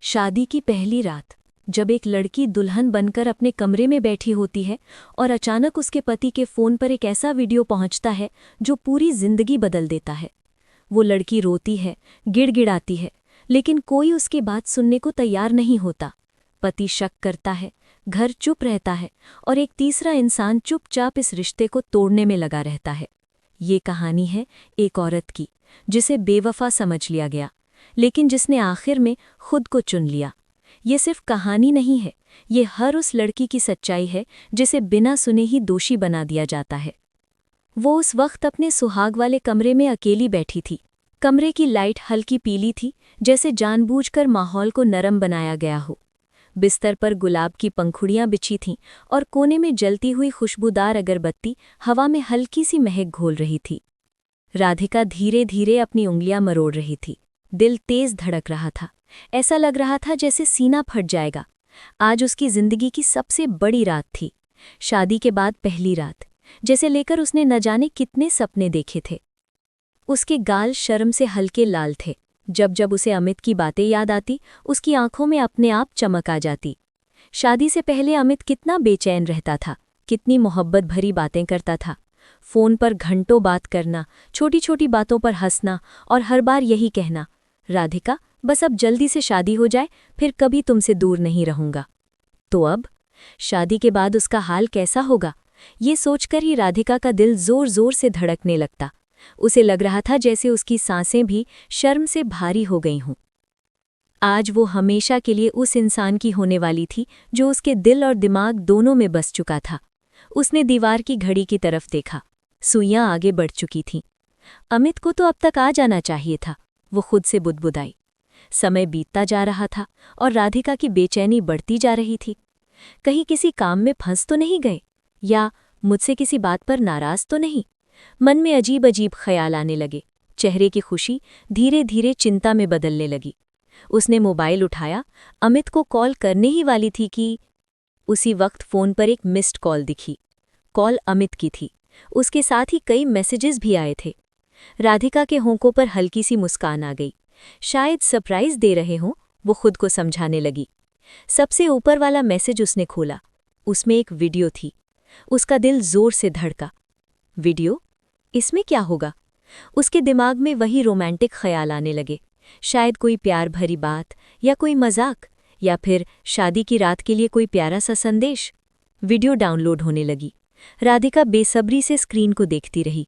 शादी की पहली रात, जब एक लड़की दुल्हन बनकर अपने कमरे में बैठी होती है और अचानक उसके पति के फ़ोन पर एक ऐसा वीडियो पहुंचता है जो पूरी जिंदगी बदल देता है। वो लड़की रोती है, गिड़गिड़ाती है, लेकिन कोई उसकी बात सुनने को तैयार नहीं होता। पति शक करता है, घर चुप रहता है और एक तीसरा इंसान चुपचाप इस रिश्ते को तोड़ने में लगा रहता है। ये कहानी है एक औरत की, जिसे बेवफा समझ लिया गया, लेकिन जिसने आखिर में खुद को चुन लिया। ये सिर्फ कहानी नहीं है, ये हर उस लड़की की सच्चाई है जिसे बिना सुने ही दोषी बना दिया जाता है। वो उस वक्त अपने सुहाग वाले कमरे में अकेली बैठी थी। कमरे की लाइट हल्की पीली थी, जैसे जानबूझकर माहौल को नरम बनाया गया हो। बिस्तर पर गुलाब की पंखुड़ियां बिछी थीं और कोने में जलती हुई खुशबूदार अगरबत्ती हवा में हल्की सी महक घोल रही थी। राधिका धीरे धीरे अपनी उंगलियां मरोड़ रही थी। दिल तेज धड़क रहा था, ऐसा लग रहा था जैसे सीना फट जाएगा। आज उसकी जिंदगी की सबसे बड़ी रात थी, शादी के बाद पहली रात, जैसे लेकर उसने न जाने कितने सपने देखे थे। उसके गाल शर्म से हल्के लाल थे। जब जब उसे अमित की बातें याद आती, उसकी आंखों में अपने आप चमक आ जाती। शादी से पहले अमित कितना बेचैन रहता था, कितनी मोहब्बत भरी बातें करता था। फ़ोन पर घंटों बात करना, छोटी छोटी बातों पर हंसना और हर बार यही कहना, राधिका बस अब जल्दी से शादी हो जाए, फिर कभी तुमसे दूर नहीं रहूंगा। तो अब शादी के बाद उसका हाल कैसा होगा, ये सोचकर ही राधिका का दिल जोर जोर से धड़कने लगता। उसे लग रहा था जैसे उसकी सांसें भी शर्म से भारी हो गई हों। आज वो हमेशा के लिए उस इंसान की होने वाली थी जो उसके दिल और दिमाग दोनों में बस चुका था। उसने दीवार की घड़ी की तरफ देखा, सुइयां आगे बढ़ चुकी थीं। अमित को तो अब तक आ जाना चाहिए था, वो खुद से बुदबुदाई। समय बीतता जा रहा था और राधिका की बेचैनी बढ़ती जा रही थी। कहीं किसी काम में फंस तो नहीं गए, या मुझसे किसी बात पर नाराज तो नहीं। मन में अजीब अजीब ख्याल आने लगे। चेहरे की खुशी धीरे धीरे चिंता में बदलने लगी। उसने मोबाइल उठाया, अमित को कॉल करने ही वाली थी कि उसी वक्त फ़ोन पर एक मिस्ड कॉल दिखी। कॉल अमित की थी, उसके साथ ही कई मैसेजेस भी आए थे। राधिका के होंठों पर हल्की सी मुस्कान आ गई। शायद सरप्राइज दे रहे हों, वो खुद को समझाने लगी। सबसे ऊपर वाला मैसेज उसने खोला, उसमें एक वीडियो थी। उसका दिल जोर से धड़का। वीडियो? इसमें क्या होगा? उसके दिमाग में वही रोमांटिक ख्याल आने लगे। शायद कोई प्यार भरी बात, या कोई मजाक, या फिर शादी की रात के लिए कोई प्यारा सा संदेश। वीडियो डाउनलोड होने लगी। राधिका बेसब्री से स्क्रीन को देखती रही।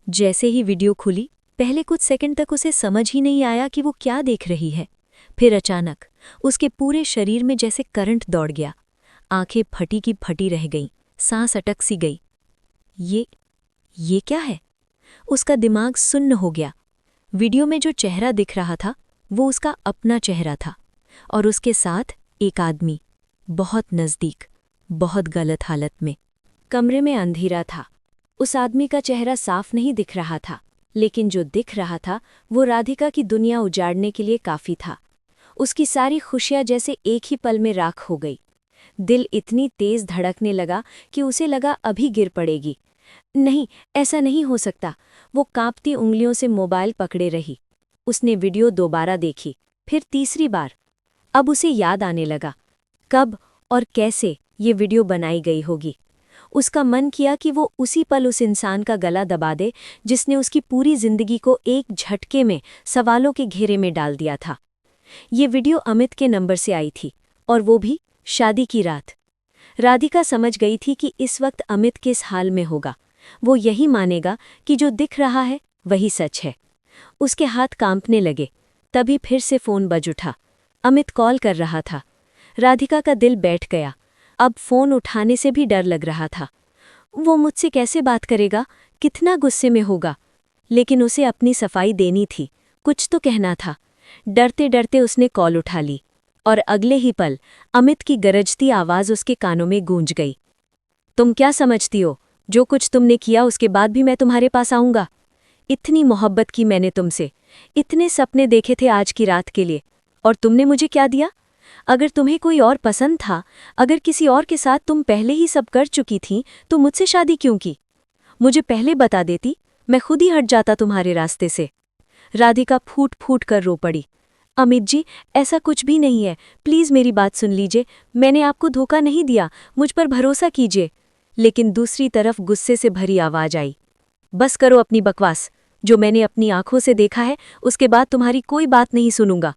जैसे ही वीडियो खुली, पहले कुछ सेकंड तक उसे समझ ही नहीं आया कि वो क्या देख रही है। फिर अचानक उसके पूरे शरीर में जैसे करंट दौड़ गया। आंखें फटी की फटी रह गईं, सांस अटक सी गई। ये क्या है? उसका दिमाग सुन्न हो गया। वीडियो में जो चेहरा दिख रहा था वो उसका अपना चेहरा था, और उसके साथ एक आदमी, बहुत नज़दीक, बहुत गलत हालत में। कमरे में अंधेरा था। उस आदमी का चेहरा साफ नहीं दिख रहा था, लेकिन जो दिख रहा था वो राधिका की दुनिया उजाड़ने के लिए काफ़ी था। उसकी सारी खुशियाँ जैसे एक ही पल में राख हो गई। दिल इतनी तेज धड़कने लगा कि उसे लगा अभी गिर पड़ेगी। नहीं, ऐसा नहीं हो सकता। वो कांपती उंगलियों से मोबाइल पकड़े रही। उसने वीडियो दोबारा देखी, फिर तीसरी बार। अब उसे याद आने लगा कब और कैसे ये वीडियो बनाई गई होगी। उसका मन किया कि वो उसी पल उस इंसान का गला दबा दे जिसने उसकी पूरी जिंदगी को एक झटके में सवालों के घेरे में डाल दिया था। ये वीडियो अमित के नंबर से आई थी, और वो भी शादी की रात। राधिका समझ गई थी कि इस वक्त अमित किस हाल में होगा। वो यही मानेगा कि जो दिख रहा है वही सच है। उसके हाथ कांपने लगे। तभी फिर से फ़ोन बज उठा। अमित कॉल कर रहा था। राधिका का दिल बैठ गया। अब फ़ोन उठाने से भी डर लग रहा था। वो मुझसे कैसे बात करेगा, कितना गुस्से में होगा। लेकिन उसे अपनी सफाई देनी थी, कुछ तो कहना था। डरते डरते उसने कॉल उठा ली, और अगले ही पल अमित की गरजती आवाज़ उसके कानों में गूंज गई। तुम क्या समझती हो? जो कुछ तुमने किया उसके बाद भी मैं तुम्हारे पास आऊँगा। इतनी मोहब्बत की मैंने तुमसे, इतने सपने देखे थे आज की रात के लिए, और तुमने मुझे क्या दिया? अगर तुम्हें कोई और पसंद था, अगर किसी और के साथ तुम पहले ही सब कर चुकी थीं, तो मुझसे शादी क्यों की? मुझे पहले बता देती, मैं खुद ही हट जाता तुम्हारे रास्ते से। राधिका फूट फूट कर रो पड़ी। अमित जी, ऐसा कुछ भी नहीं है, प्लीज़ मेरी बात सुन लीजिए, मैंने आपको धोखा नहीं दिया, मुझ पर भरोसा कीजिए। लेकिन दूसरी तरफ गुस्से से भरी आवाज आई, बस करो अपनी बकवास, जो मैंने अपनी आंखों से देखा है उसके बाद तुम्हारी कोई बात नहीं सुनूंगा।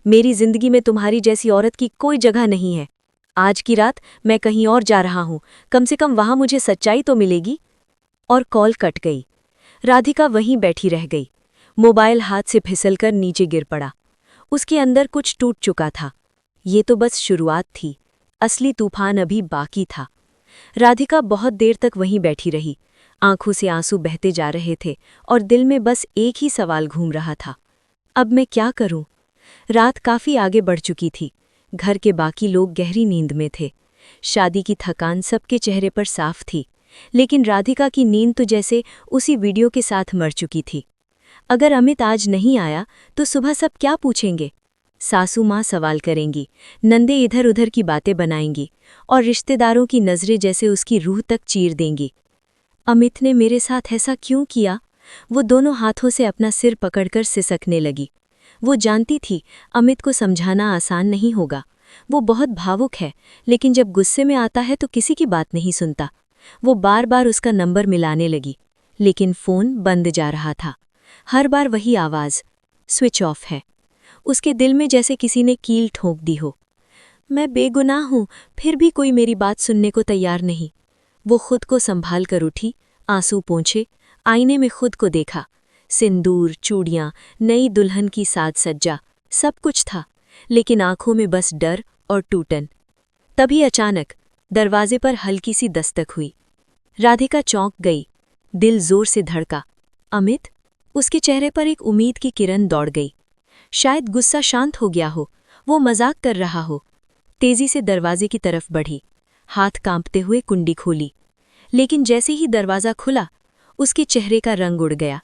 मेरी जिंदगी में तुम्हारी जैसी औरत की कोई जगह नहीं है। आज की रात मैं कहीं और जा रहा हूं, कम से कम वहां मुझे सच्चाई तो मिलेगी। और कॉल कट गई। राधिका वहीं बैठी रह गई। मोबाइल हाथ से फिसलकर नीचे गिर पड़ा। उसके अंदर कुछ टूट चुका था। ये तो बस शुरुआत थी, असली तूफान अभी बाकी था। राधिका बहुत देर तक वहीं बैठी रही। आंखों से आंसू बहते जा रहे थे और दिल में बस एक ही सवाल घूम रहा था, अब मैं क्या करूं? रात काफी आगे बढ़ चुकी थी। घर के बाकी लोग गहरी नींद में थे। शादी की थकान सबके चेहरे पर साफ थी, लेकिन राधिका की नींद तो जैसे उसी वीडियो के साथ मर चुकी थी। अगर अमित आज नहीं आया तो सुबह सब क्या पूछेंगे? सासू माँ सवाल करेंगी, नंदे इधर उधर की बातें बनाएंगी और रिश्तेदारों की नजरें जैसे उसकी रूह तक चीर देंगी। अमित ने मेरे साथ ऐसा क्यों किया? वो दोनों हाथों से अपना सिर पकड़कर सिसकने लगी। वो जानती थी अमित को समझाना आसान नहीं होगा। वो बहुत भावुक है, लेकिन जब गुस्से में आता है तो किसी की बात नहीं सुनता। वो बार बार उसका नंबर मिलाने लगी, लेकिन फ़ोन बंद जा रहा था। हर बार वही आवाज़, स्विच ऑफ है। उसके दिल में जैसे किसी ने कील ठोंक दी हो। मैं बेगुनाह हूँ, फिर भी कोई मेरी बात सुनने को तैयार नहीं। वो खुद को संभाल कर उठी, आंसू पोंछे, आईने में खुद को देखा। सिंदूर, चूड़ियाँ, नई दुल्हन की साज सज्जा, सब कुछ था, लेकिन आंखों में बस डर और टूटन। तभी अचानक दरवाजे पर हल्की सी दस्तक हुई। राधिका चौंक गई, दिल जोर से धड़का। अमित? उसके चेहरे पर एक उम्मीद की किरण दौड़ गई। शायद गुस्सा शांत हो गया हो, वो मजाक कर रहा हो। तेजी से दरवाजे की तरफ बढ़ी, हाथ कांपते हुए कुंडी खोली। लेकिन जैसे ही दरवाज़ा खुला, उसके चेहरे का रंग उड़ गया।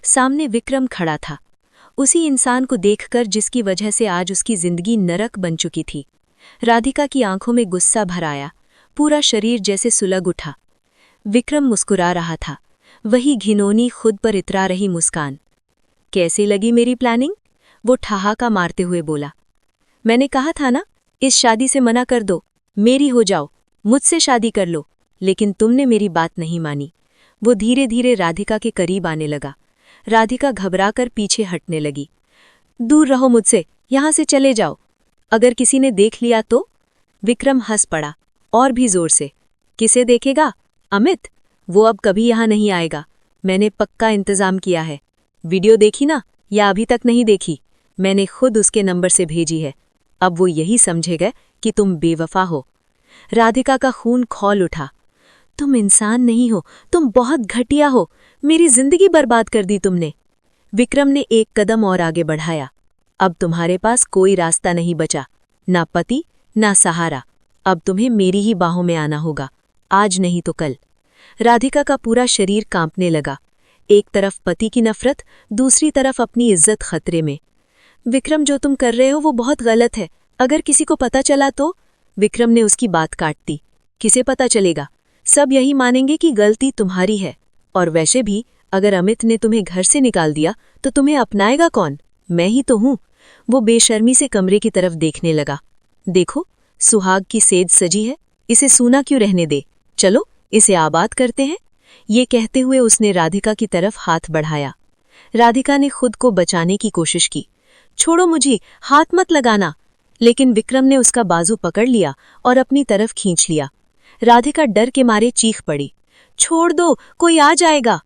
सामने विक्रम खड़ा था, उसी इंसान को देखकर जिसकी वजह से आज उसकी जिंदगी नरक बन चुकी थी। राधिका की आंखों में गुस्सा भर आया, पूरा शरीर जैसे सुलग उठा। विक्रम मुस्कुरा रहा था, वही घिनौनी खुद पर इतरा रही मुस्कान। कैसी लगी मेरी प्लानिंग? वो ठहाका मारते हुए बोला। मैंने कहा था ना, इस शादी से मना कर दो, मेरी हो जाओ, मुझसे शादी कर लो, लेकिन तुमने मेरी बात नहीं मानी। वो धीरे धीरे राधिका के करीब आने लगा। राधिका घबराकर पीछे हटने लगी। दूर रहो मुझसे, यहां से चले जाओ, अगर किसी ने देख लिया तो? विक्रम हंस पड़ा, और भी जोर से। किसे देखेगा? अमित? वो अब कभी यहां नहीं आएगा, मैंने पक्का इंतजाम किया है। वीडियो देखी ना, या अभी तक नहीं देखी? मैंने खुद उसके नंबर से भेजी है। अब वो यही समझेगा कि तुम बेवफा हो। राधिका का खून खौल उठा। तुम इंसान नहीं हो, तुम बहुत घटिया हो, मेरी जिंदगी बर्बाद कर दी तुमने। विक्रम ने एक कदम और आगे बढ़ाया। अब तुम्हारे पास कोई रास्ता नहीं बचा, ना पति ना सहारा। अब तुम्हें मेरी ही बाहों में आना होगा, आज नहीं तो कल। राधिका का पूरा शरीर कांपने लगा। एक तरफ पति की नफरत, दूसरी तरफ अपनी इज्जत खतरे में। विक्रम, जो तुम कर रहे हो वो बहुत गलत है, अगर किसी को पता चला तो? विक्रम ने उसकी बात काट दी। किसे पता चलेगा? सब यही मानेंगे कि गलती तुम्हारी है। और वैसे भी अगर अमित ने तुम्हें घर से निकाल दिया तो तुम्हें अपनाएगा कौन? मैं ही तो हूं। वो बेशर्मी से कमरे की तरफ देखने लगा। देखो, सुहाग की सेज सजी है, इसे सूना क्यों रहने दे, चलो इसे आबाद करते हैं। ये कहते हुए उसने राधिका की तरफ हाथ बढ़ाया। राधिका ने खुद को बचाने की कोशिश की। छोड़ो मुझे, हाथ मत लगाना। लेकिन विक्रम ने उसका बाजू पकड़ लिया और अपनी तरफ खींच लिया। राधिका डर के मारे चीख पड़ी, छोड़ दो, कोई आ जाएगा।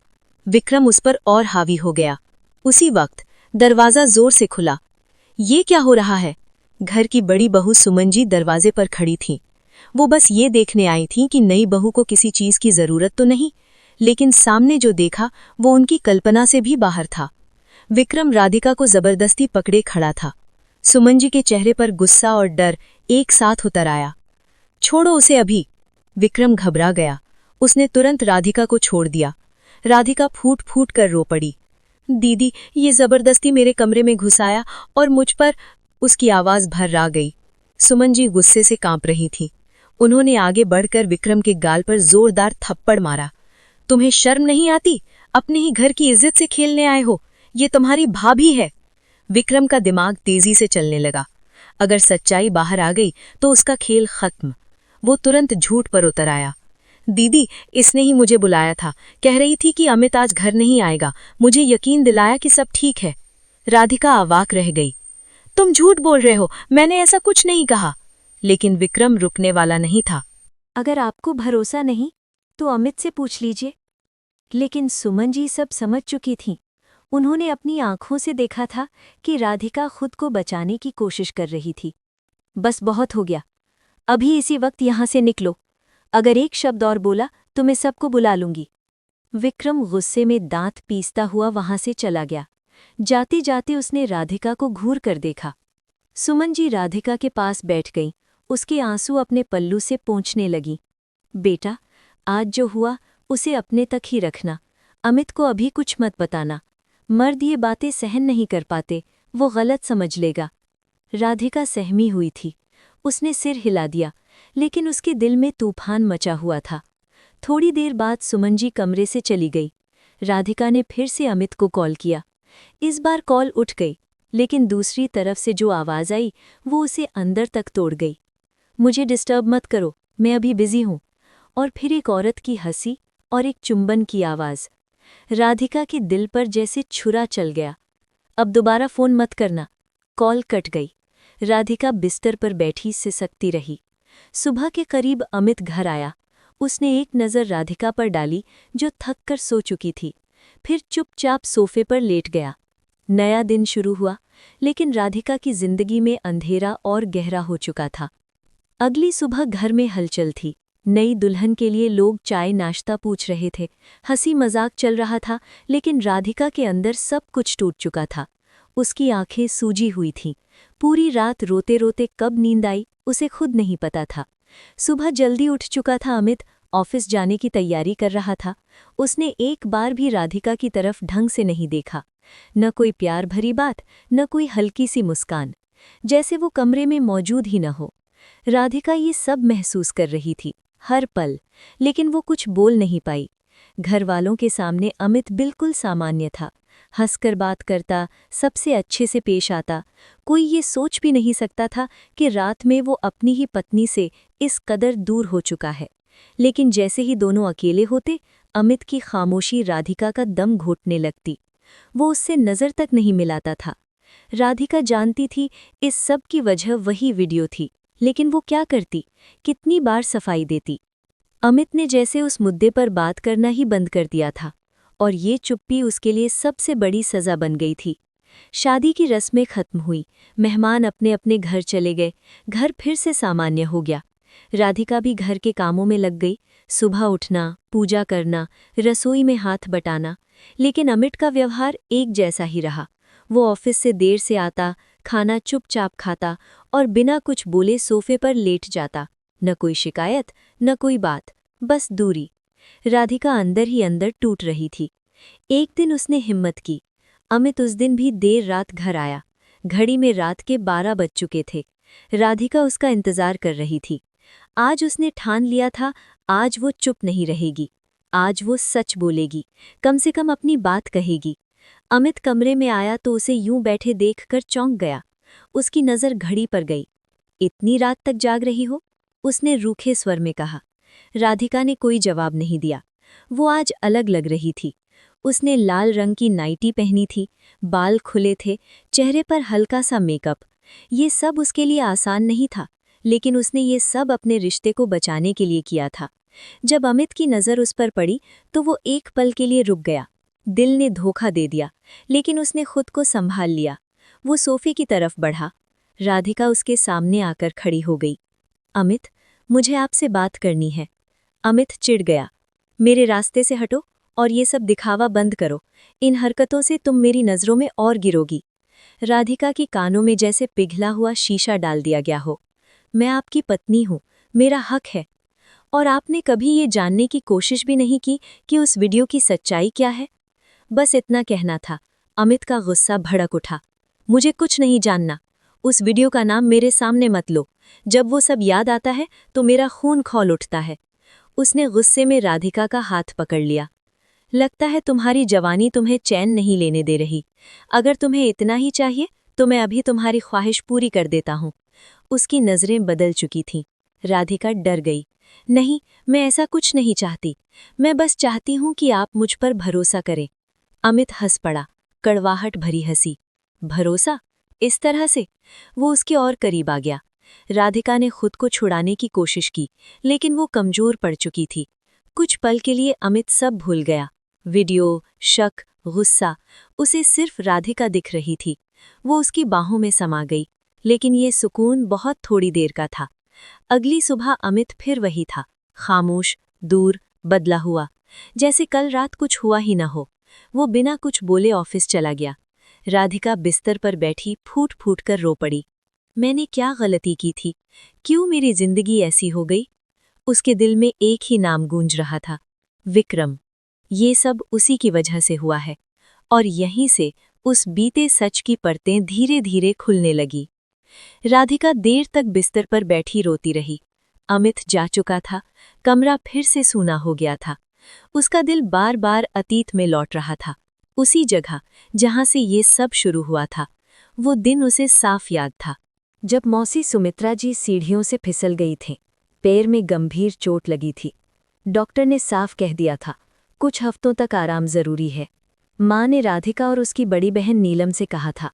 विक्रम उस पर और हावी हो गया। उसी वक्त दरवाजा जोर से खुला। ये क्या हो रहा है? घर की बड़ी बहू सुमन जी दरवाजे पर खड़ी थीं। वो बस ये देखने आई थीं कि नई बहू को किसी चीज की जरूरत तो नहीं, लेकिन सामने जो देखा वो उनकी कल्पना से भी बाहर था। विक्रम राधिका को जबरदस्ती पकड़े खड़ा था। सुमन जी के चेहरे पर गुस्सा और डर एक साथ उतर आया। छोड़ो उसे अभी। विक्रम घबरा गया। उसने तुरंत राधिका को छोड़ दिया। राधिका फूट फूट कर रो पड़ी। दीदी, ये जबरदस्ती मेरे कमरे में घुसाया और मुझ पर। उसकी आवाज भर्रा गई। सुमन जी गुस्से से कांप रही थीं। उन्होंने आगे बढ़कर विक्रम के गाल पर जोरदार थप्पड़ मारा। तुम्हें शर्म नहीं आती? अपने ही घर की इज्जत से खेलने आए हो? ये तुम्हारी भाभी है। विक्रम का दिमाग तेजी से चलने लगा। अगर सच्चाई बाहर आ गई तो उसका खेल खत्म। वो तुरंत झूठ पर उतर आया। दीदी, इसने ही मुझे बुलाया था, कह रही थी कि अमित आज घर नहीं आएगा, मुझे यकीन दिलाया कि सब ठीक है। राधिका अवाक रह गई। तुम झूठ बोल रहे हो, मैंने ऐसा कुछ नहीं कहा। लेकिन विक्रम रुकने वाला नहीं था। अगर आपको भरोसा नहीं तो अमित से पूछ लीजिए। लेकिन सुमन जी सब समझ चुकी थीं। उन्होंने अपनी आंखों से देखा था कि राधिका खुद को बचाने की कोशिश कर रही थी। बस बहुत हो गया, अभी इसी वक्त यहां से निकलो। अगर एक शब्द और बोला तो मैं सबको बुला लूंगी। विक्रम गुस्से में दांत पीसता हुआ वहां से चला गया। जाते जाते उसने राधिका को घूर कर देखा। सुमन जी राधिका के पास बैठ गईं, उसके आंसू अपने पल्लू से पोंछने लगीं। बेटा, आज जो हुआ उसे अपने तक ही रखना, अमित को अभी कुछ मत बताना। मर्द ये बातें सहन नहीं कर पाते, वो गलत समझ लेगा। राधिका सहमी हुई थी। उसने सिर हिला दिया, लेकिन उसके दिल में तूफान मचा हुआ था। थोड़ी देर बाद सुमन जी कमरे से चली गई। राधिका ने फिर से अमित को कॉल किया। इस बार कॉल उठ गई, लेकिन दूसरी तरफ से जो आवाज़ आई वो उसे अंदर तक तोड़ गई। मुझे डिस्टर्ब मत करो, मैं अभी बिजी हूँ। और फिर एक औरत की हंसी और एक चुंबन की आवाज़। राधिका के दिल पर जैसे छुरा चल गया। अब दोबारा फ़ोन मत करना। कॉल कट गई। राधिका बिस्तर पर बैठी सिसकती रही। सुबह के करीब अमित घर आया। उसने एक नज़र राधिका पर डाली जो थक कर सो चुकी थी, फिर चुपचाप सोफे पर लेट गया। नया दिन शुरू हुआ, लेकिन राधिका की जिंदगी में अंधेरा और गहरा हो चुका था। अगली सुबह घर में हलचल थी। नई दुल्हन के लिए लोग चाय नाश्ता पूछ रहे थे, हंसी मजाक चल रहा था, लेकिन राधिका के अंदर सब कुछ टूट चुका था। उसकी आंखें सूजी हुई थीं। पूरी रात रोते रोते कब नींद आई उसे खुद नहीं पता था। सुबह जल्दी उठ चुका था अमित, ऑफिस जाने की तैयारी कर रहा था। उसने एक बार भी राधिका की तरफ ढंग से नहीं देखा। न कोई प्यार भरी बात, न कोई हल्की सी मुस्कान, जैसे वो कमरे में मौजूद ही न हो। राधिका ये सब महसूस कर रही थी हर पल, लेकिन वो कुछ बोल नहीं पाई। घर वालों के सामने अमित बिल्कुल सामान्य था, हंसकर बात करता, सबसे अच्छे से पेश आता। कोई ये सोच भी नहीं सकता था कि रात में वो अपनी ही पत्नी से इस कदर दूर हो चुका है। लेकिन जैसे ही दोनों अकेले होते, अमित की खामोशी राधिका का दम घोटने लगती। वो उससे नज़र तक नहीं मिलाता था। राधिका जानती थी इस सब की वजह वही वीडियो थी, लेकिन वो क्या करती, कितनी बार सफाई देती। अमित ने जैसे उस मुद्दे पर बात करना ही बंद कर दिया था, और ये चुप्पी उसके लिए सबसे बड़ी सज़ा बन गई थी। शादी की रस्में खत्म हुई, मेहमान अपने अपने घर चले गए, घर फिर से सामान्य हो गया। राधिका भी घर के कामों में लग गई, सुबह उठना, पूजा करना, रसोई में हाथ बटाना। लेकिन अमित का व्यवहार एक जैसा ही रहा। वो ऑफिस से देर से आता, खाना चुपचाप खाता और बिना कुछ बोले सोफे पर लेट जाता। न कोई शिकायत, न कोई बात, बस दूरी। राधिका अंदर ही अंदर टूट रही थी। एक दिन उसने हिम्मत की। अमित उस दिन भी देर रात घर आया। घड़ी में रात के 12 बज चुके थे। राधिका उसका इंतजार कर रही थी। आज उसने ठान लिया था, आज वो चुप नहीं रहेगी। आज वो सच बोलेगी, कम से कम अपनी बात कहेगी। अमित कमरे में आया तो उसे यूं बैठे देखकर चौंक गया। उसकी नज़र घड़ी पर गई। इतनी रात तक जाग रही हो? उसने रूखे स्वर में कहा। राधिका ने कोई जवाब नहीं दिया। वो आज अलग लग रही थी। उसने लाल रंग की नाइटी पहनी थी, बाल खुले थे, चेहरे पर हल्का सा मेकअप। ये सब उसके लिए आसान नहीं था, लेकिन उसने ये सब अपने रिश्ते को बचाने के लिए किया था। जब अमित की नज़र उस पर पड़ी तो वो एक पल के लिए रुक गया। दिल ने धोखा दे दिया, लेकिन उसने खुद को संभाल लिया। वो सोफे की तरफ बढ़ा। राधिका उसके सामने आकर खड़ी हो गई। अमित, मुझे आपसे बात करनी है। अमित चिढ़ गया। मेरे रास्ते से हटो और ये सब दिखावा बंद करो। इन हरकतों से तुम मेरी नज़रों में और गिरोगी। राधिका की कानों में जैसे पिघला हुआ शीशा डाल दिया गया हो। मैं आपकी पत्नी हूँ, मेरा हक है। और आपने कभी ये जानने की कोशिश भी नहीं की कि उस वीडियो की सच्चाई क्या है? बस इतना कहना था। अमित का गुस्सा भड़क उठा। मुझे कुछ नहीं जानना। उस वीडियो का नाम मेरे सामने मत लो। जब वो सब याद आता है तो मेरा खून खौल उठता है। उसने गुस्से में राधिका का हाथ पकड़ लिया। लगता है तुम्हारी जवानी तुम्हें चैन नहीं लेने दे रही। अगर तुम्हें इतना ही चाहिए तो मैं अभी तुम्हारी ख्वाहिश पूरी कर देता हूँ। उसकी नज़रें बदल चुकी थीं। राधिका डर गई। नहीं, मैं ऐसा कुछ नहीं चाहती। मैं बस चाहती हूँ कि आप मुझ पर भरोसा करें। अमित हंस पड़ा, कड़वाहट भरी हंसी। भरोसा? इस तरह से? वो उसके और करीब आ गया। राधिका ने खुद को छुड़ाने की कोशिश की, लेकिन वो कमजोर पड़ चुकी थी। कुछ पल के लिए अमित सब भूल गया। वीडियो, शक, गुस्सा, उसे सिर्फ राधिका दिख रही थी। वो उसकी बाहों में समा गई, लेकिन ये सुकून बहुत थोड़ी देर का था। अगली सुबह अमित फिर वही था, खामोश, दूर, बदला हुआ, जैसे कल रात कुछ हुआ ही न हो। वो बिना कुछ बोले ऑफिस चला गया। राधिका बिस्तर पर बैठी फूट फूट कर रो पड़ी। मैंने क्या गलती की थी? क्यों मेरी जिंदगी ऐसी हो गई? उसके दिल में एक ही नाम गूंज रहा था, विक्रम। ये सब उसी की वजह से हुआ है, और यहीं से उस बीते सच की परतें धीरे धीरे खुलने लगी। राधिका देर तक बिस्तर पर बैठी रोती रही। अमित जा चुका था, कमरा फिर से सूना हो गया था। उसका दिल बार बार अतीत में लौट रहा था, उसी जगह जहां से ये सब शुरू हुआ था। वो दिन उसे साफ याद था, जब मौसी सुमित्रा जी सीढ़ियों से फिसल गई थीं। पैर में गंभीर चोट लगी थी। डॉक्टर ने साफ कह दिया था, कुछ हफ्तों तक आराम जरूरी है। माँ ने राधिका और उसकी बड़ी बहन नीलम से कहा था,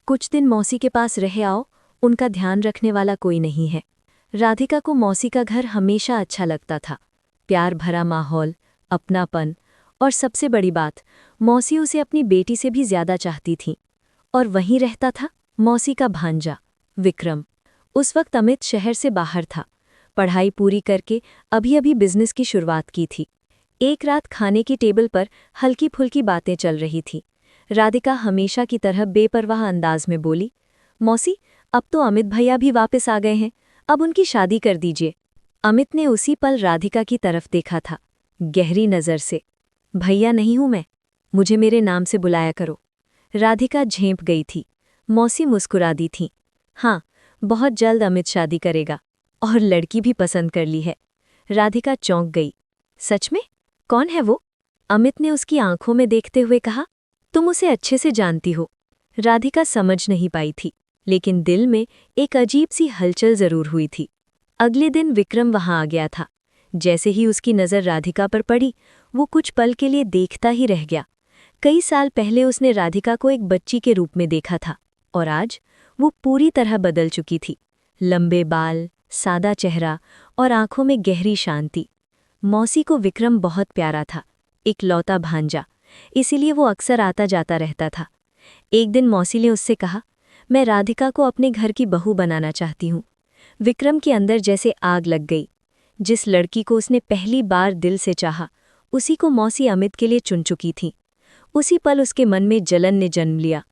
कुछ दिन मौसी के पास रह आओ, उनका ध्यान रखने वाला कोई नहीं है। राधिका को मौसी का घर हमेशा अच्छा लगता था। प्यार भरा माहौल, अपनापन, और सबसे बड़ी बात, मौसी उसे अपनी बेटी से भी ज्यादा चाहती थी। और वहीं रहता था मौसी का भांजा, विक्रम। उस वक्त अमित शहर से बाहर था, पढ़ाई पूरी करके अभी अभी बिजनेस की शुरुआत की थी। एक रात खाने की टेबल पर हल्की फुल्की बातें चल रही थी। राधिका हमेशा की तरह बेपरवाह अंदाज में बोली, मौसी, अब तो अमित भैया भी वापस आ गए हैं, अब उनकी शादी कर दीजिए। अमित ने उसी पल राधिका की तरफ देखा था, गहरी नज़र से। भैया नहीं हूं मैं, मुझे मेरे नाम से बुलाया करो। राधिका झेंप गई थी। मौसी मुस्कुरा दी थी, हाँ, बहुत जल्द अमित शादी करेगा, और लड़की भी पसंद कर ली है। राधिका चौंक गई। सच में? कौन है वो? अमित ने उसकी आंखों में देखते हुए कहा, तुम उसे अच्छे से जानती हो। राधिका समझ नहीं पाई थी, लेकिन दिल में एक अजीब सी हलचल जरूर हुई थी। अगले दिन विक्रम वहां आ गया था। जैसे ही उसकी नज़र राधिका पर पड़ी, वो कुछ पल के लिए देखता ही रह गया। कई साल पहले उसने राधिका को एक बच्ची के रूप में देखा था, और आज वो पूरी तरह बदल चुकी थी। लंबे बाल, सादा चेहरा, और आंखों में गहरी शांति। मौसी को विक्रम बहुत प्यारा था, इकलौता भांजा, इसीलिए वो अक्सर आता जाता रहता था। एक दिन मौसी ने उससे कहा, मैं राधिका को अपने घर की बहू बनाना चाहती हूँ। विक्रम के अंदर जैसे आग लग गई। जिस लड़की को उसने पहली बार दिल से चाहा, उसी को मौसी अमित के लिए चुन चुकी थी। उसी पल उसके मन में जलन ने जन्म लिया।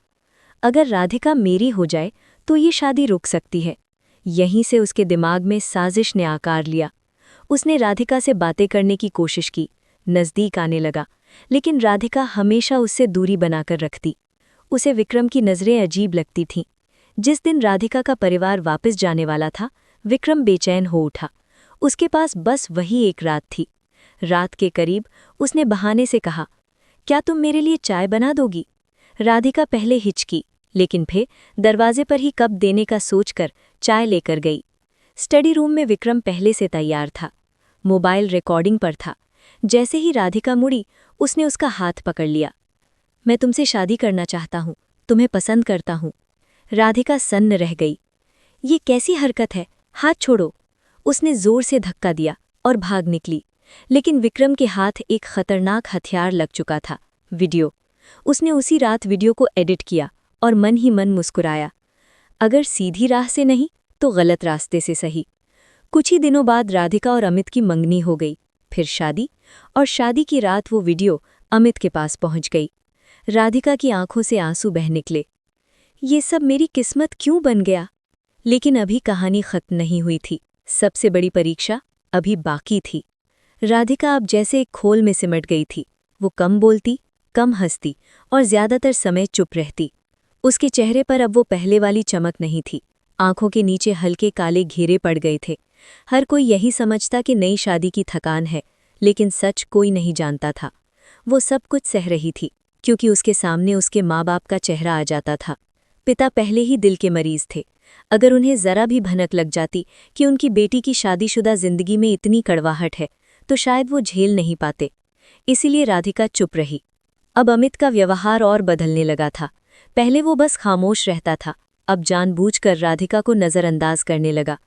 अगर राधिका मेरी हो जाए तो ये शादी रुक सकती है। यहीं से उसके दिमाग में साजिश ने आकार लिया। उसने राधिका से बातें करने की कोशिश की, नज़दीक आने लगा, लेकिन राधिका हमेशा उससे दूरी बनाकर रखती। उसे विक्रम की नज़रें अजीब लगती थीं। जिस दिन राधिका का परिवार वापस जाने वाला था, विक्रम बेचैन हो उठा। उसके पास बस वही एक रात थी। रात के करीब उसने बहाने से कहा, क्या तुम मेरे लिए चाय बना दोगी? राधिका पहले हिचकी, लेकिन फिर दरवाजे पर ही कप देने का सोचकर चाय लेकर गई। स्टडी रूम में विक्रम पहले से तैयार था। मोबाइल रिकॉर्डिंग पर था। जैसे ही राधिका मुड़ी, उसने उसका हाथ पकड़ लिया। मैं तुमसे शादी करना चाहता हूँ, तुम्हें पसंद करता हूँ। राधिका सन्न रह गई। ये कैसी हरकत है, हाथ छोड़ो। उसने जोर से धक्का दिया और भाग निकली, लेकिन विक्रम के हाथ एक खतरनाक हथियार लग चुका था, वीडियो। उसने उसी रात वीडियो को एडिट किया और मन ही मन मुस्कुराया। अगर सीधी राह से नहीं तो गलत रास्ते से सही। कुछ ही दिनों बाद राधिका और अमित की मंगनी हो गई, फिर शादी, और शादी की रात वो वीडियो अमित के पास पहुंच गई। राधिका की आंखों से आंसू बह निकले। ये सब मेरी किस्मत क्यों बन गया? लेकिन अभी कहानी खत्म नहीं हुई थी। सबसे बड़ी परीक्षा अभी बाकी थी। राधिका अब जैसे एक खोल में सिमट गई थी। वो कम बोलती, कम हंसती, और ज्यादातर समय चुप रहती। उसके चेहरे पर अब वो पहले वाली चमक नहीं थी। आंखों के नीचे हल्के काले घेरे पड़ गए थे। हर कोई यही समझता कि नई शादी की थकान है, लेकिन सच कोई नहीं जानता था। वो सब कुछ सह रही थी, क्योंकि उसके सामने उसके माँ बाप का चेहरा आ जाता था। पिता पहले ही दिल के मरीज थे। अगर उन्हें जरा भी भनक लग जाती कि उनकी बेटी की शादीशुदा जिंदगी में इतनी कड़वाहट है तो शायद वो झेल नहीं पाते। इसीलिए राधिका चुप रही। अब अमित का व्यवहार और बदलने लगा था। पहले वो बस खामोश रहता था, अब जानबूझकर राधिका को नज़रअंदाज करने लगा।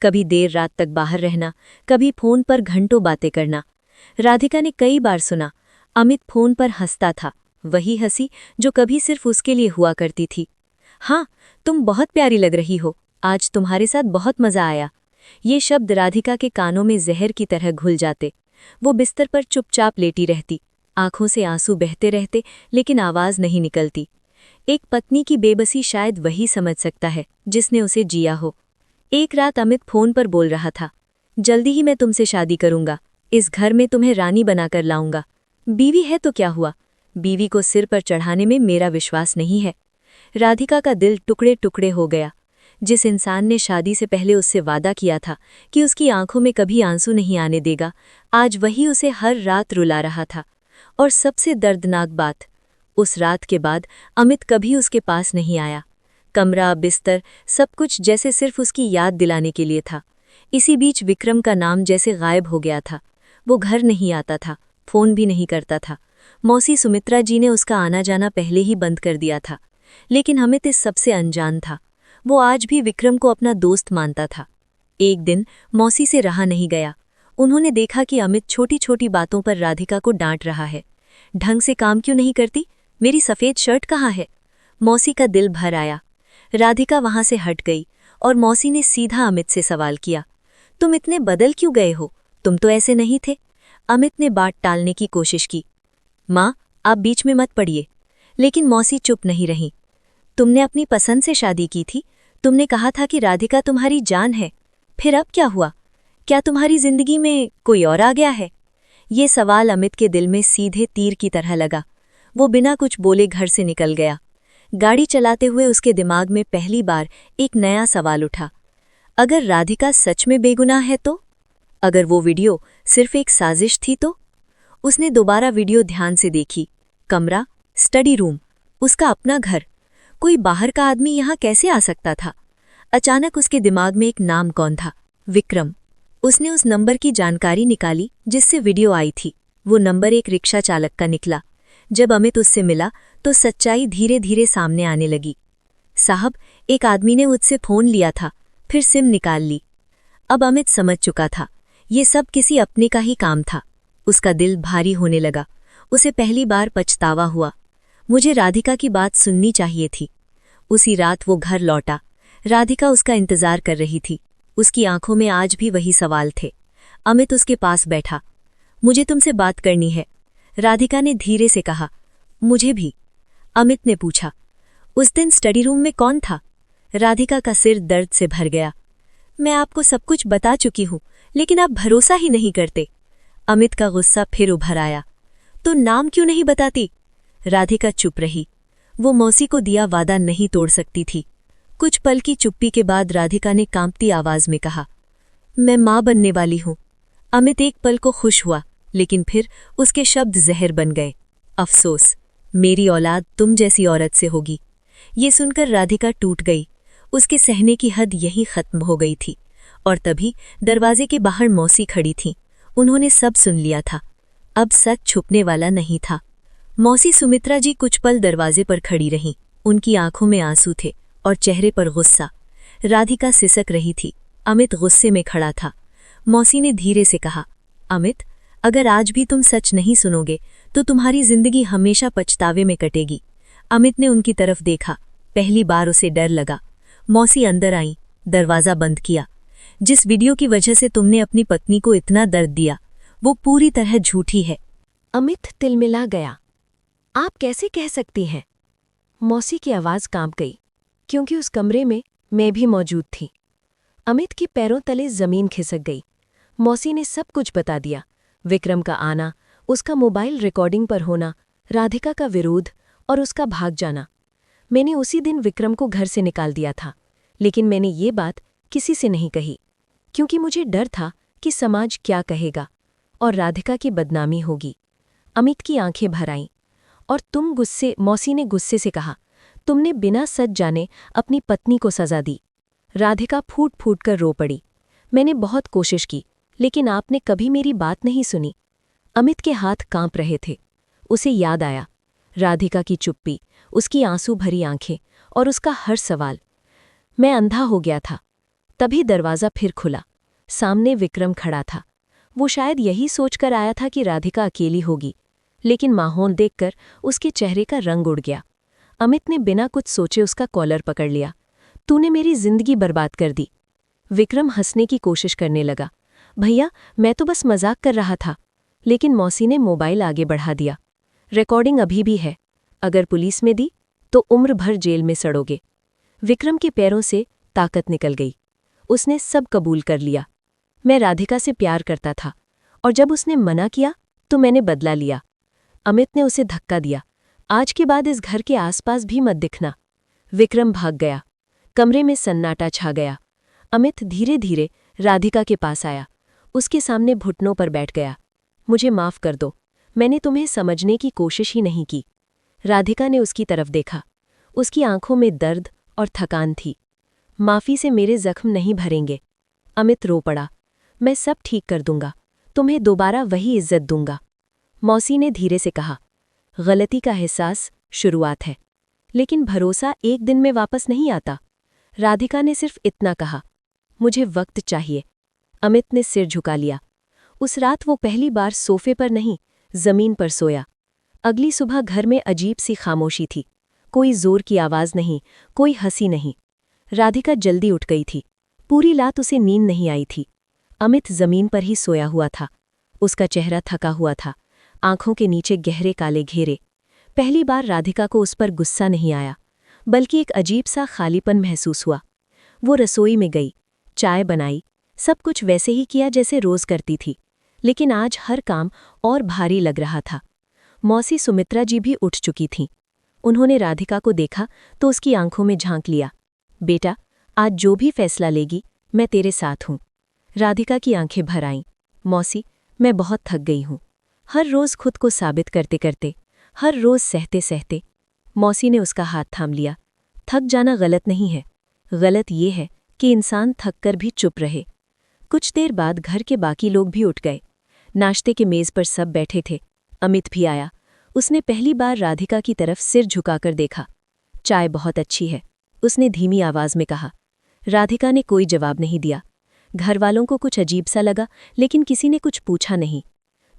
कभी देर रात तक बाहर रहना, कभी फोन पर घंटों बातें करना। राधिका ने कई बार सुना अमित फोन पर हंसता था, वही हंसी जो कभी सिर्फ उसके लिए हुआ करती थी। हाँ, तुम बहुत प्यारी लग रही हो, आज तुम्हारे साथ बहुत मजा आया। ये शब्द राधिका के कानों में जहर की तरह घुल जाते। वो बिस्तर पर चुपचाप लेटी रहती, आंखों से आंसू बहते रहते लेकिन आवाज नहीं निकलती। एक पत्नी की बेबसी शायद वही समझ सकता है जिसने उसे जिया हो। एक रात अमित फोन पर बोल रहा था, जल्दी ही मैं तुमसे शादी करूंगा, इस घर में तुम्हें रानी बनाकर लाऊंगा। बीवी है तो क्या हुआ, बीवी को सिर पर चढ़ाने में मेरा विश्वास नहीं है। राधिका का दिल टुकड़े टुकड़े हो गया। जिस इंसान ने शादी से पहले उससे वादा किया था कि उसकी आंखों में कभी आंसू नहीं आने देगा, आज वही उसे हर रात रुला रहा था। और सबसे दर्दनाक बात, उस रात के बाद अमित कभी उसके पास नहीं आया। कमरा, बिस्तर, सब कुछ जैसे सिर्फ उसकी याद दिलाने के लिए था। इसी बीच विक्रम का नाम जैसे गायब हो गया था। वो घर नहीं आता था, फोन भी नहीं करता था। मौसी सुमित्रा जी ने उसका आना जाना पहले ही बंद कर दिया था। लेकिन अमित इस सबसे अनजान था। वो आज भी विक्रम को अपना दोस्त मानता था। एक दिन मौसी से रहा नहीं गया। उन्होंने देखा कि अमित छोटी छोटी बातों पर राधिका को डांट रहा है। ढंग से काम क्यों नहीं करती, मेरी सफ़ेद शर्ट कहाँ है। मौसी का दिल भर आया। राधिका वहां से हट गई और मौसी ने सीधा अमित से सवाल किया, तुम इतने बदल क्यों गए हो, तुम तो ऐसे नहीं थे। अमित ने बात टालने की कोशिश की। माँ, आप बीच में मत पड़िए। लेकिन मौसी चुप नहीं रही। तुमने अपनी पसंद से शादी की थी, तुमने कहा था कि राधिका तुम्हारी जान है, फिर अब क्या हुआ, क्या तुम्हारी जिंदगी में कोई और आ गया है। ये सवाल अमित के दिल में सीधे तीर की तरह लगा। वो बिना कुछ बोले घर से निकल गया। गाड़ी चलाते हुए उसके दिमाग में पहली बार एक नया सवाल उठा, अगर राधिका सच में बेगुनाह है तो, अगर वो वीडियो सिर्फ एक साजिश थी तो। उसने दोबारा वीडियो ध्यान से देखी। कमरा, स्टडी रूम, उसका अपना घर, कोई बाहर का आदमी यहाँ कैसे आ सकता था। अचानक उसके दिमाग में एक नाम कौन था, विक्रम। उसने उस नंबर की जानकारी निकाली जिससे वीडियो आई थी। वो नंबर एक रिक्शा चालक का निकला। जब अमित उससे मिला तो सच्चाई धीरे धीरे सामने आने लगी। साहब, एक आदमी ने मुझसे फोन लिया था, फिर सिम निकाल ली। अब अमित समझ चुका था, ये सब किसी अपने का ही काम था। उसका दिल भारी होने लगा। उसे पहली बार पछतावा हुआ, मुझे राधिका की बात सुननी चाहिए थी। उसी रात वो घर लौटा। राधिका उसका इंतजार कर रही थी। उसकी आंखों में आज भी वही सवाल थे। अमित उसके पास बैठा। मुझे तुमसे बात करनी है, राधिका ने धीरे से कहा। मुझे भी, अमित ने पूछा। उस दिन स्टडी रूम में कौन था। राधिका का सिर दर्द से भर गया। मैं आपको सब कुछ बता चुकी हूं, लेकिन आप भरोसा ही नहीं करते। अमित का गुस्सा फिर उभर आया। तो नाम क्यों नहीं बताती। राधिका चुप रही। वो मौसी को दिया वादा नहीं तोड़ सकती थी। कुछ पल की चुप्पी के बाद राधिका ने कांपती आवाज में कहा, मैं मां बनने वाली हूं। अमित एक पल को खुश हुआ, लेकिन फिर उसके शब्द जहर बन गए। अफसोस, मेरी औलाद तुम जैसी औरत से होगी। ये सुनकर राधिका टूट गई। उसके सहने की हद यहीं खत्म हो गई थी। और तभी दरवाजे के बाहर मौसी खड़ी थीं। उन्होंने सब सुन लिया था। अब सच छुपने वाला नहीं था। मौसी सुमित्रा जी कुछ पल दरवाजे पर खड़ी रहीं। उनकी आंखों में आंसू थे और चेहरे पर गुस्सा। राधिका सिसक रही थी। अमित गुस्से में खड़ा था। मौसी ने धीरे से कहा, अमित, अगर आज भी तुम सच नहीं सुनोगे तो तुम्हारी जिंदगी हमेशा पछतावे में कटेगी। अमित ने उनकी तरफ देखा। पहली बार उसे डर लगा। मौसी अंदर आईं, दरवाजा बंद किया। जिस वीडियो की वजह से तुमने अपनी पत्नी को इतना दर्द दिया, वो पूरी तरह झूठी है। अमित तिलमिला गया। आप कैसे कह सकती हैं। मौसी की आवाज कांप गई, क्योंकि उस कमरे में मैं भी मौजूद थी। अमित के पैरों तले जमीन खिसक गई। मौसी ने सब कुछ बता दिया। विक्रम का आना, उसका मोबाइल रिकॉर्डिंग पर होना, राधिका का विरोध और उसका भाग जाना। मैंने उसी दिन विक्रम को घर से निकाल दिया था, लेकिन मैंने ये बात किसी से नहीं कही, क्योंकि मुझे डर था कि समाज क्या कहेगा और राधिका की बदनामी होगी। अमित की आंखें भर आईं। और मौसी ने गुस्से से कहा, तुमने बिना सच जाने अपनी पत्नी को सजा दी। राधिका फूट फूट कर रो पड़ी। मैंने बहुत कोशिश की, लेकिन आपने कभी मेरी बात नहीं सुनी। अमित के हाथ कांप रहे थे। उसे याद आया, राधिका की चुप्पी, उसकी आंसू भरी आंखें और उसका हर सवाल। मैं अंधा हो गया था। तभी दरवाज़ा फिर खुला। सामने विक्रम खड़ा था। वो शायद यही सोचकर आया था कि राधिका अकेली होगी, लेकिन माहौल देखकर उसके चेहरे का रंग उड़ गया। अमित ने बिना कुछ सोचे उसका कॉलर पकड़ लिया। तूने मेरी जिंदगी बर्बाद कर दी। विक्रम हंसने की कोशिश करने लगा। भैया, मैं तो बस मजाक कर रहा था। लेकिन मौसी ने मोबाइल आगे बढ़ा दिया। रिकॉर्डिंग अभी भी है। अगर पुलिस में दी तो उम्र भर जेल में सड़ोगे। विक्रम के पैरों से ताकत निकल गई। उसने सब कबूल कर लिया। मैं राधिका से प्यार करता था, और जब उसने मना किया तो मैंने बदला लिया। अमित ने उसे धक्का दिया। आज के बाद इस घर के आसपास भी मत दिखना। विक्रम भाग गया। कमरे में सन्नाटा छा गया। अमित धीरे धीरे राधिका के पास आया। उसके सामने घुटनों पर बैठ गया। मुझे माफ कर दो, मैंने तुम्हें समझने की कोशिश ही नहीं की। राधिका ने उसकी तरफ देखा। उसकी आंखों में दर्द और थकान थी। माफी से मेरे जख्म नहीं भरेंगे। अमित रो पड़ा। मैं सब ठीक कर दूंगा, तुम्हें दोबारा वही इज्जत दूंगा। मौसी ने धीरे से कहा, गलती का एहसास शुरुआत है, लेकिन भरोसा एक दिन में वापस नहीं आता। राधिका ने सिर्फ इतना कहा, मुझे वक्त चाहिए। अमित ने सिर झुका लिया। उस रात वो पहली बार सोफे पर नहीं, जमीन पर सोया। अगली सुबह घर में अजीब सी खामोशी थी। कोई जोर की आवाज नहीं, कोई हंसी नहीं। राधिका जल्दी उठ गई थी। पूरी रात उसे नींद नहीं आई थी। अमित जमीन पर ही सोया हुआ था। उसका चेहरा थका हुआ था, आंखों के नीचे गहरे काले घेरे। पहली बार राधिका को उस पर गुस्सा नहीं आया, बल्कि एक अजीब सा खालीपन महसूस हुआ। वो रसोई में गई, चाय बनाई, सब कुछ वैसे ही किया जैसे रोज करती थी, लेकिन आज हर काम और भारी लग रहा था। मौसी सुमित्रा जी भी उठ चुकी थीं। उन्होंने राधिका को देखा तो उसकी आंखों में झांक लिया। बेटा, आज जो भी फैसला लेगी, मैं तेरे साथ हूं। राधिका की आंखें भर आईं। मौसी, मैं बहुत थक गई हूं। हर रोज खुद को साबित करते करते, हर रोज सहते सहते। मौसी ने उसका हाथ थाम लिया। थक जाना गलत नहीं है, गलत ये है कि इंसान थक कर भी चुप रहे। कुछ देर बाद घर के बाकी लोग भी उठ गए। नाश्ते के मेज पर सब बैठे थे। अमित भी आया। उसने पहली बार राधिका की तरफ सिर झुकाकर देखा। चाय बहुत अच्छी है, उसने धीमी आवाज में कहा। राधिका ने कोई जवाब नहीं दिया। घर वालों को कुछ अजीब सा लगा, लेकिन किसी ने कुछ पूछा नहीं।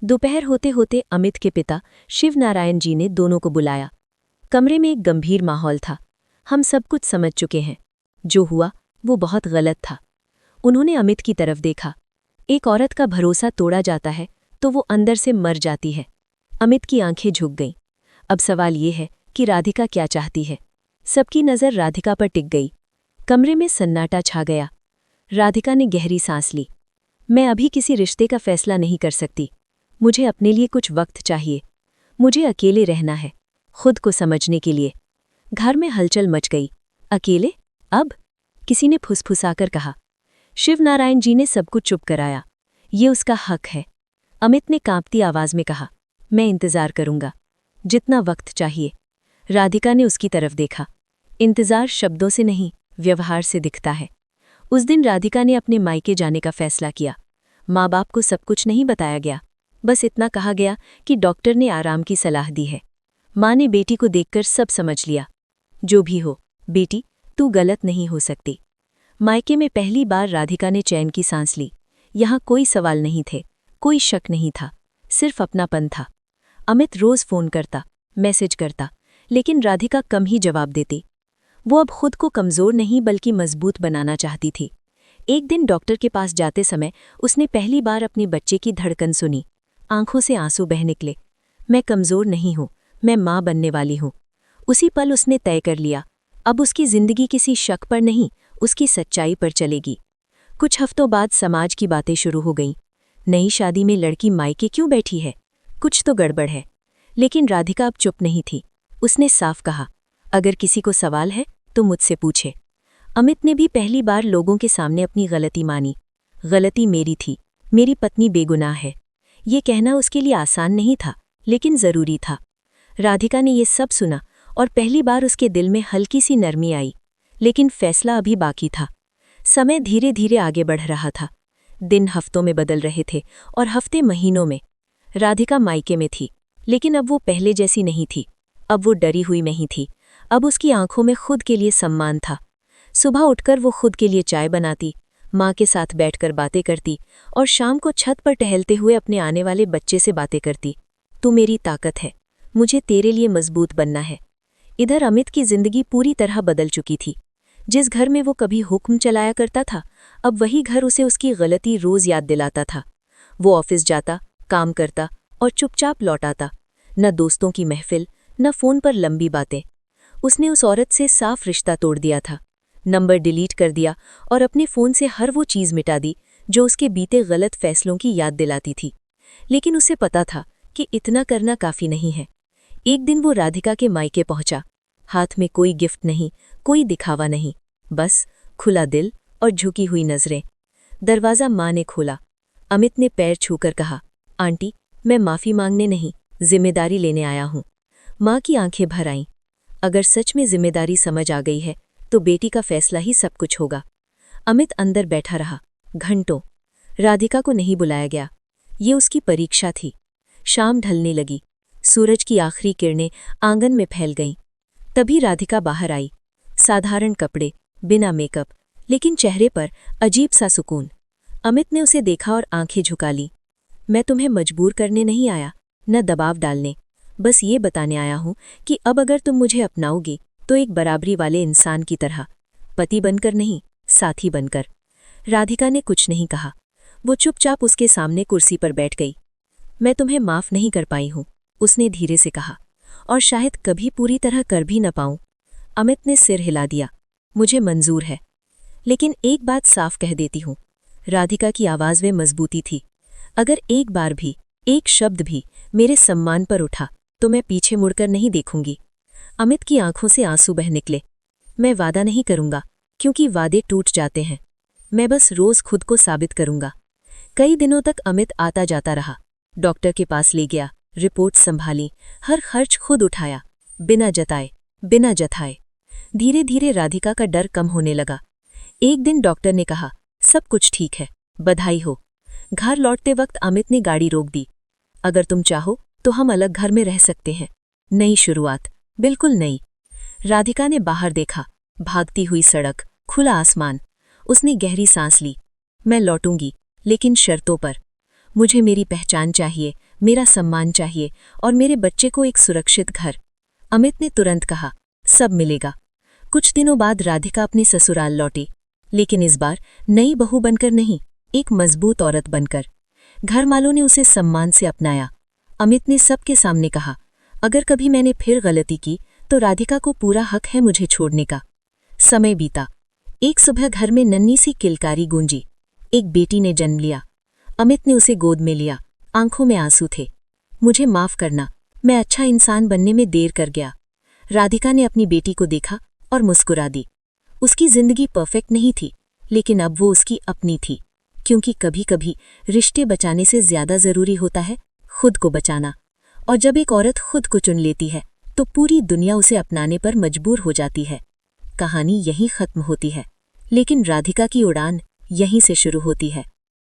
दोपहर होते होते अमित के पिता शिव नारायण जी ने दोनों को बुलाया। कमरे में एक गंभीर माहौल था। हम सब कुछ समझ चुके हैं। जो हुआ वो बहुत गलत था। उन्होंने अमित की तरफ देखा। एक औरत का भरोसा तोड़ा जाता है तो वो अंदर से मर जाती है। अमित की आंखें झुक गईं। अब सवाल ये है कि राधिका क्या चाहती है। सबकी नज़र राधिका पर टिक गई। कमरे में सन्नाटा छा गया। राधिका ने गहरी सांस ली। मैं अभी किसी रिश्ते का फैसला नहीं कर सकती। मुझे अपने लिए कुछ वक्त चाहिए। मुझे अकेले रहना है, खुद को समझने के लिए। घर में हलचल मच गई। अकेले? अब? किसी ने फुसफुसाकर कहा। शिव नारायण जी ने सबको चुप कराया। ये उसका हक है। अमित ने कांपती आवाज में कहा, मैं इंतजार करूंगा, जितना वक्त चाहिए। राधिका ने उसकी तरफ देखा। इंतजार शब्दों से नहीं, व्यवहार से दिखता है। उस दिन राधिका ने अपने मायके जाने का फैसला किया। माँ बाप को सब कुछ नहीं बताया गया, बस इतना कहा गया कि डॉक्टर ने आराम की सलाह दी है। माँ ने बेटी को देखकर सब समझ लिया। जो भी हो बेटी, तू गलत नहीं हो सकती। मायके में पहली बार राधिका ने चैन की सांस ली। यहाँ कोई सवाल नहीं थे, कोई शक नहीं था, सिर्फ अपनापन था। अमित रोज फोन करता, मैसेज करता, लेकिन राधिका कम ही जवाब देती। वो अब खुद को कमजोर नहीं बल्कि मजबूत बनाना चाहती थी। एक दिन डॉक्टर के पास जाते समय उसने पहली बार अपने बच्चे की धड़कन सुनी। आंखों से आंसू बह निकले। मैं कमजोर नहीं हूँ, मैं माँ बनने वाली हूँ। उसी पल उसने तय कर लिया, अब उसकी जिंदगी किसी शक पर नहीं, उसकी सच्चाई पर चलेगी। कुछ हफ्तों बाद समाज की बातें शुरू हो गईं। नई शादी में लड़की मायके क्यों बैठी है? कुछ तो गड़बड़ है। लेकिन राधिका अब चुप नहीं थी। उसने साफ कहा, अगर किसी को सवाल है तो मुझसे पूछे। अमित ने भी पहली बार लोगों के सामने अपनी गलती मानी। गलती मेरी थी, मेरी पत्नी बेगुनाह है। ये कहना उसके लिए आसान नहीं था, लेकिन जरूरी था। राधिका ने ये सब सुना और पहली बार उसके दिल में हल्की सी नरमी आई। लेकिन फैसला अभी बाकी था। समय धीरे धीरे आगे बढ़ रहा था। दिन हफ्तों में बदल रहे थे और हफ्ते महीनों में। राधिका मायके में थी, लेकिन अब वो पहले जैसी नहीं थी। अब वो डरी हुई नहीं थी। अब उसकी आंखों में खुद के लिए सम्मान था। सुबह उठकर वो खुद के लिए चाय बनाती, माँ के साथ बैठकर बातें करती और शाम को छत पर टहलते हुए अपने आने वाले बच्चे से बातें करती। तू मेरी ताकत है, मुझे तेरे लिए मजबूत बनना है। इधर अमित की जिंदगी पूरी तरह बदल चुकी थी। जिस घर में वो कभी हुक्म चलाया करता था, अब वही घर उसे उसकी गलती रोज याद दिलाता था। वो ऑफिस जाता, काम करता और चुपचाप लौट आता। न दोस्तों की महफिल, न फोन पर लंबी बातें। उसने उस औरत से साफ रिश्ता तोड़ दिया था, नंबर डिलीट कर दिया और अपने फ़ोन से हर वो चीज़ मिटा दी जो उसके बीते गलत फैसलों की याद दिलाती थी। लेकिन उसे पता था कि इतना करना काफ़ी नहीं है। एक दिन वो राधिका के मायके पहुंचा। हाथ में कोई गिफ्ट नहीं, कोई दिखावा नहीं, बस खुला दिल और झुकी हुई नज़रें। दरवाज़ा माँ ने खोला। अमित ने पैर छूकर कहा, आंटी, मैं माफ़ी मांगने नहीं, जिम्मेदारी लेने आया हूँ। माँ की आंखें भर आईं। अगर सच में जिम्मेदारी समझ आ गई है तो बेटी का फैसला ही सब कुछ होगा। अमित अंदर बैठा रहा घंटों। राधिका को नहीं बुलाया गया। ये उसकी परीक्षा थी। शाम ढलने लगी। सूरज की आखिरी किरणें आंगन में फैल गईं। तभी राधिका बाहर आई। साधारण कपड़े, बिना मेकअप, लेकिन चेहरे पर अजीब सा सुकून। अमित ने उसे देखा और आंखें झुका ली। मैं तुम्हें मजबूर करने नहीं आया, न दबाव डालने, बस ये बताने आया हूं कि अब अगर तुम मुझे अपनाओगी तो एक बराबरी वाले इंसान की तरह, पति बनकर नहीं, साथी बनकर। राधिका ने कुछ नहीं कहा। वो चुपचाप उसके सामने कुर्सी पर बैठ गई। मैं तुम्हें माफ नहीं कर पाई हूं, उसने धीरे से कहा, और शायद कभी पूरी तरह कर भी न पाऊं। अमित ने सिर हिला दिया। मुझे मंजूर है, लेकिन एक बात साफ कह देती हूं। राधिका की आवाज में मजबूती थी। अगर एक बार भी, एक शब्द भी मेरे सम्मान पर उठा तो मैं पीछे मुड़कर नहीं देखूंगी। अमित की आंखों से आंसू बह निकले। मैं वादा नहीं करूंगा, क्योंकि वादे टूट जाते हैं। मैं बस रोज खुद को साबित करूंगा। कई दिनों तक अमित आता जाता रहा। डॉक्टर के पास ले गया, रिपोर्ट संभाली, हर खर्च खुद उठाया, बिना जताए, बिना जताए। धीरे धीरे राधिका का डर कम होने लगा। एक दिन डॉक्टर ने कहा, सब कुछ ठीक है, बधाई हो। घर लौटते वक्त अमित ने गाड़ी रोक दी। अगर तुम चाहो तो हम अलग घर में रह सकते हैं। नई शुरुआत, बिल्कुल नई। राधिका ने बाहर देखा, भागती हुई सड़क, खुला आसमान। उसने गहरी सांस ली। मैं लौटूंगी, लेकिन शर्तों पर। मुझे मेरी पहचान चाहिए, मेरा सम्मान चाहिए और मेरे बच्चे को एक सुरक्षित घर। अमित ने तुरंत कहा, सब मिलेगा। कुछ दिनों बाद राधिका अपने ससुराल लौटी, लेकिन इस बार नई बहू बनकर नहीं, एक मजबूत औरत बनकर। घरवालों ने उसे सम्मान से अपनाया। अमित ने सबके सामने कहा, अगर कभी मैंने फिर गलती की तो राधिका को पूरा हक है मुझे छोड़ने का। समय बीता। एक सुबह घर में नन्ही सी किलकारी गूंजी। एक बेटी ने जन्म लिया। अमित ने उसे गोद में लिया। आंखों में आंसू थे। मुझे माफ करना, मैं अच्छा इंसान बनने में देर कर गया। राधिका ने अपनी बेटी को देखा और मुस्कुरा दी। उसकी जिंदगी परफेक्ट नहीं थी, लेकिन अब वो उसकी अपनी थी, क्योंकि कभी कभी रिश्ते बचाने से ज्यादा जरूरी होता है खुद को बचाना। और जब एक औरत खुद को चुन लेती है तो पूरी दुनिया उसे अपनाने पर मजबूर हो जाती है। कहानी यहीं खत्म होती है, लेकिन राधिका की उड़ान यहीं से शुरू होती है।